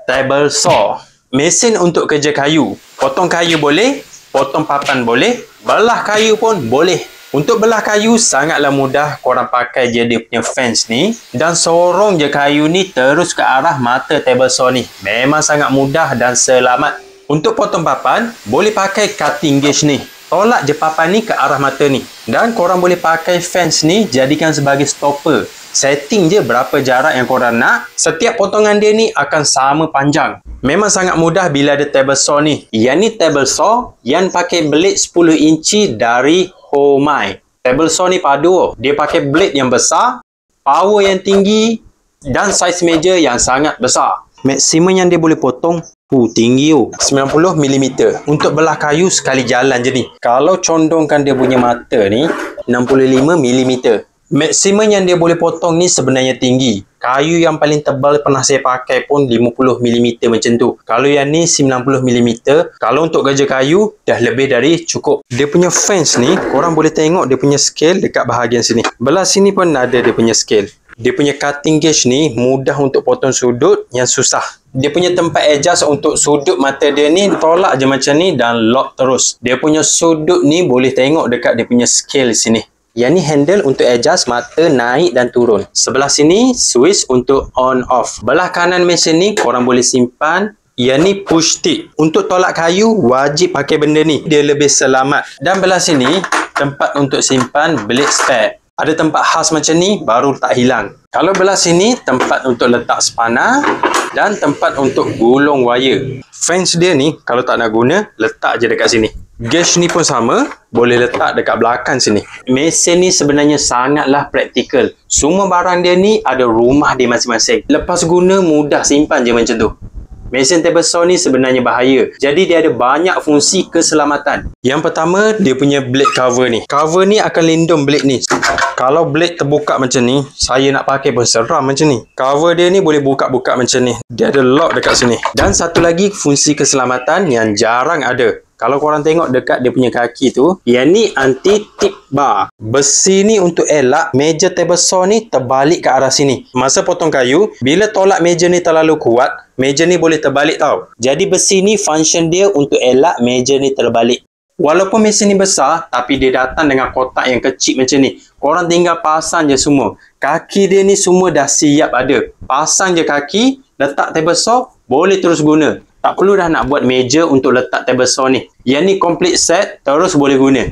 Table saw. Mesin untuk kerja kayu. Potong kayu boleh, potong papan boleh, belah kayu pun boleh. Untuk belah kayu sangatlah mudah. Korang pakai je dia punya fence ni dan sorong je kayu ni terus ke arah mata table saw ni. Memang sangat mudah dan selamat. Untuk potong papan, boleh pakai cutting gauge ni. Tolak je papan ni ke arah mata ni. Dan korang boleh pakai fence ni jadikan sebagai stopper. Setting je berapa jarak yang korang nak. Setiap potongan dia ni akan sama panjang. Memang sangat mudah bila ada table saw ni. Yang ni table saw yang pakai blade 10 inci dari Homai. Table saw ni padu. Dia pakai blade yang besar, power yang tinggi dan saiz meja yang sangat besar. Maksimum yang dia boleh potong tinggi 90mm. Untuk belah kayu sekali jalan je ni. Kalau condongkan dia punya mata ni 65mm. Maksimum yang dia boleh potong ni sebenarnya tinggi. Kayu yang paling tebal pernah saya pakai pun 50mm macam tu. Kalau yang ni 90mm. Kalau untuk kerja kayu dah lebih dari cukup. Dia punya fence ni korang boleh tengok dia punya scale dekat bahagian sini. Belah sini pun ada dia punya scale. Dia punya cutting gauge ni mudah untuk potong sudut yang susah. Dia punya tempat adjust untuk sudut mata dia ni tolak je macam ni dan lock terus. Dia punya sudut ni boleh tengok dekat dia punya scale sini. Yang ni handle untuk adjust mata naik dan turun. Sebelah sini switch untuk on off. Belah kanan mesin ni korang boleh simpan. Yang ni push stick. Untuk tolak kayu wajib pakai benda ni. Dia lebih selamat. Dan belah sini tempat untuk simpan blade spare. Ada tempat khas macam ni baru tak hilang. Kalau belah sini tempat untuk letak spana dan tempat untuk gulung wire. Fence dia ni kalau tak nak guna letak je dekat sini. Gauge ni pun sama, boleh letak dekat belakang sini. Mesin ni sebenarnya sangatlah praktikal. Semua barang dia ni ada rumah dia masing-masing. Lepas guna mudah simpan je macam tu. Mesin table saw ni sebenarnya bahaya. Jadi dia ada banyak fungsi keselamatan. Yang pertama, dia punya blade cover ni. Cover ni akan lindung blade ni. Kalau blade terbuka macam ni, saya nak pakai pun seram macam ni. Cover dia ni boleh buka-buka macam ni. Dia ada lock dekat sini. Dan satu lagi fungsi keselamatan yang jarang ada. Kalau korang tengok dekat dia punya kaki tu, yang ni anti-tip bar. Besi ni untuk elak meja table saw ni terbalik ke arah sini. Masa potong kayu, bila tolak meja ni terlalu kuat, meja ni boleh terbalik tau. Jadi besi ni function dia untuk elak meja ni terbalik. Walaupun mesin ni besar, tapi dia datang dengan kotak yang kecil macam ni. Korang tinggal pasang je semua. Kaki dia ni semua dah siap ada. Pasang je kaki, letak table saw, boleh terus guna. Tak perlu dah nak buat meja untuk letak table saw ni. Yang ni complete set, terus boleh guna.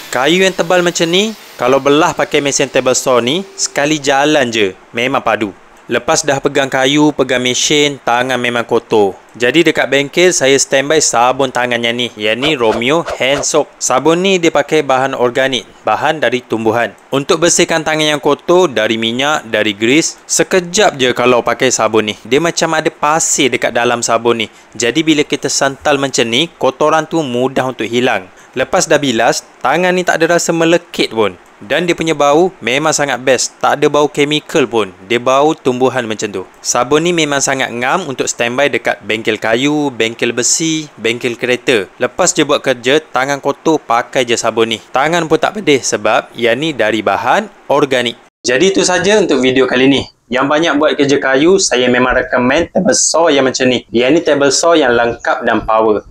Kayu yang tebal macam ni, kalau belah pakai mesin table saw ni, sekali jalan je, memang padu. Lepas dah pegang kayu, pegang mesin, tangan memang kotor. Jadi dekat bengkel, saya standby sabun tangannya ni. Yang ni Romeo Hand Soap. Sabun ni dia pakai bahan organik, bahan dari tumbuhan. Untuk bersihkan tangan yang kotor, dari minyak, dari grease, sekejap je kalau pakai sabun ni. Dia macam ada pasir dekat dalam sabun ni. Jadi bila kita santal macam ni, kotoran tu mudah untuk hilang. Lepas dah bilas, tangan ni tak ada rasa melekit pun. Dan dia punya bau memang sangat best. Tak ada bau chemical pun. Dia bau tumbuhan macam tu. Sabun ni memang sangat ngam untuk standby dekat bengkel kayu, bengkel besi, bengkel kereta. Lepas je buat kerja, tangan kotor pakai je sabun ni. Tangan pun tak pedih sebab yang ni dari bahan organik. Jadi itu saja untuk video kali ni. Yang banyak buat kerja kayu, saya memang recommend table saw yang macam ni. Yang ni table saw yang lengkap dan power.